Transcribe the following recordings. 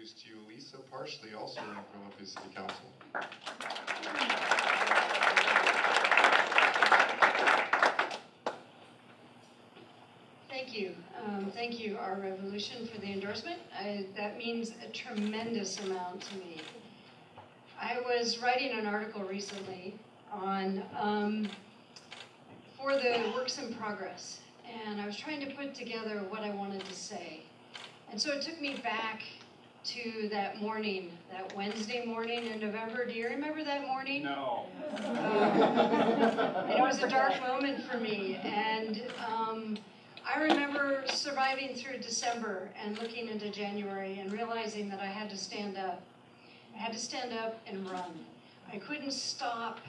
introduce to you Lisa Parshley, also running for Olympia City Council. Thank you. Thank you, Our Revolution, for the endorsement. That means a tremendous amount to me. I was writing an article recently on for the works in progress, and I was trying to put together what I wanted to say. And so it took me back to that morning, that Wednesday morning in November. Do you remember that morning? No. And it was a dark moment for me, and I remember surviving through December and looking into January and realizing that I had to stand up. I had to stand up and run. I couldn't stop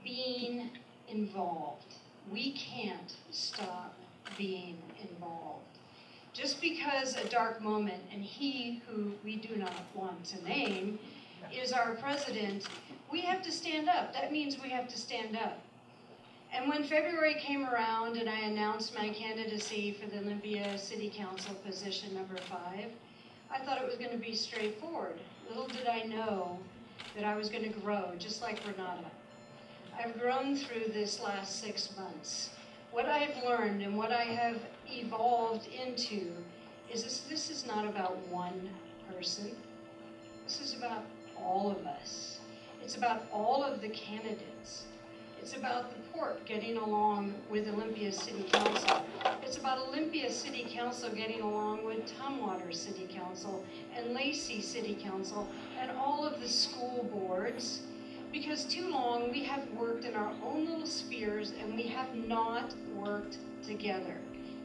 being involved. We can't stop being involved. Just because a dark moment, and he who we do not want to name is our president, we have to stand up. That means we have to stand up. And when February came around and I announced my candidacy for the Olympia City Council position number 5, I thought it was going to be straightforward. Little did I know that I was going to grow, just like Renata. I've grown through this last 6 months. What I've learned and what I have evolved into is this is not about one person. This is about all of us. It's about all of the candidates. It's about the port getting along with Olympia City Council. It's about Olympia City Council getting along with Tumwater City Council and Lacey City Council and all of the school boards. Because too long we have worked in our own little spheres and we have not worked together.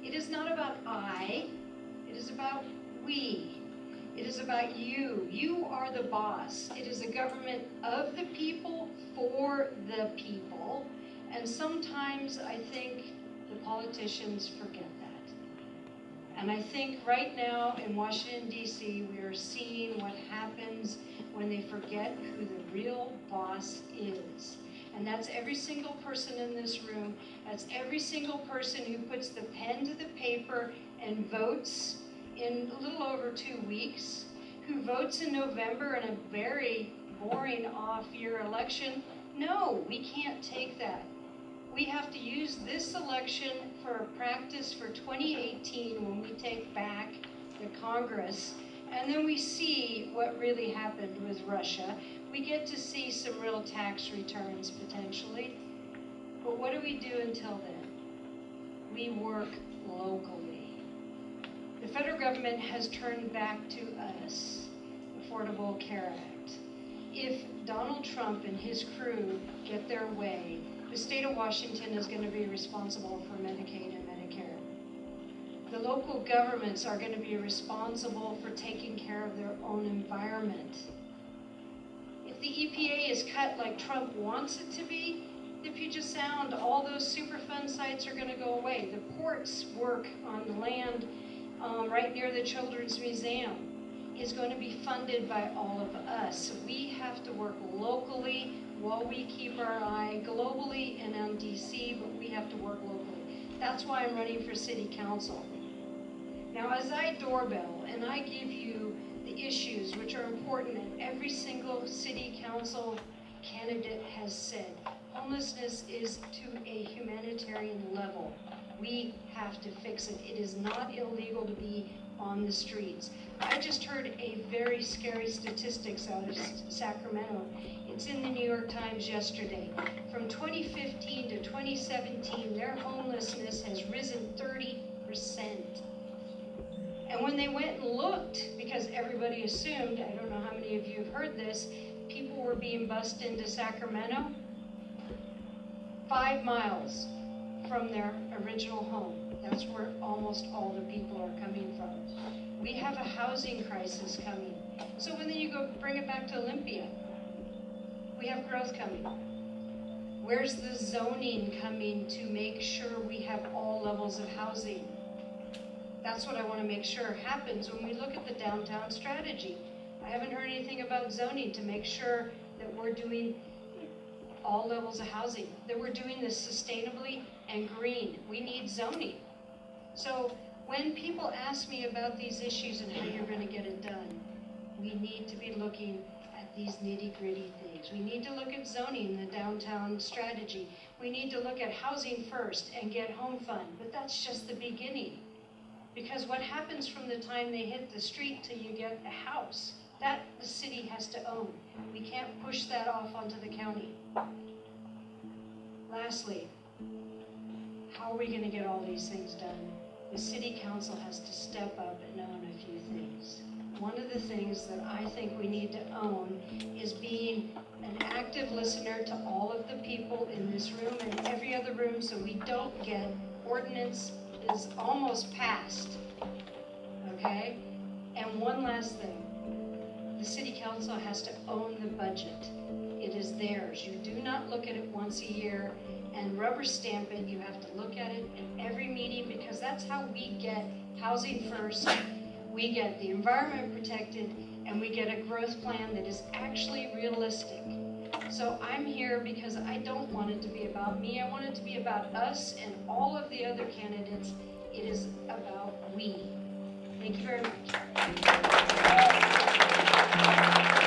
It is not about I, it is about we. It is about you. You are the boss. It is a government of the people, for the people. And sometimes I think the politicians forget that. And I think right now in Washington, D.C., we are seeing what happens when they forget who the real boss is. And that's every single person in this room. That's every single person who puts the pen to the paper and votes in a little over 2 weeks, who votes in November in a very boring off-year election. No, we can't take that. We have to use this election for a practice for 2018 when we take back the Congress. And then we see what really happened with Russia. We get to see some real tax returns potentially. But what do we do until then? We work locally. The federal government has turned back to us Affordable Care Act. If Donald Trump and his crew get their way, the state of Washington is going to be responsible for Medicaid and Medicare. The local governments are going to be responsible for taking care of their own environment. If the EPA is cut like Trump wants it to be, the Puget Sound, all those Superfund sites are going to go away. The ports work on the land right near the Children's Museum is going to be funded by all of us. So we have to work locally while we keep our eye globally and on DC, but we have to work locally. That's why I'm running for city council. Now, as I doorbell and I give you the issues which are important, and every single city council candidate has said, homelessness is to a humanitarian level. We have to fix it. It is not illegal to be on the streets. I just heard a very scary statistics out of Sacramento. It's in the New York Times yesterday. From 2015 to 2017, their homelessness has risen 30%. And when they went and looked, because everybody assumed, I don't know how many of you have heard this, people were being bussed into Sacramento 5 miles from their original home. That's where almost all the people are coming from. We have a housing crisis coming. So when then you go bring it back to Olympia, we have growth coming. Where's the zoning coming to make sure we have all levels of housing? That's what I want to make sure happens when we look at the downtown strategy. I haven't heard anything about zoning to make sure that we're doing all levels of housing, that we're doing this sustainably and green. We need zoning. So When people ask me about these issues and how you're gonna get it done, we need to be looking at these nitty-gritty things. We need to look at zoning, the downtown strategy. We need to look at housing first and get home fund, but that's just the beginning. Because what happens from the time they hit the street till you get a house, that the city has to own. We can't push that off onto the county. Lastly, how are we gonna get all these things done? The city council has to step up and own a few things. One of the things that I think we need to own is being an active listener to all of the people in this room and every other room, so we don't get ordinance is almost passed, okay? And one last thing, the city council has to own the budget. It is theirs. You do not look at it once a year and rubber stamp it. You have to look at it in every meeting, because that's how we get housing first, we get the environment protected, and we get a growth plan that is actually realistic. So I'm here because I don't want it to be about me. I want it to be about us and all of the other candidates. It is about we. Thank you very much.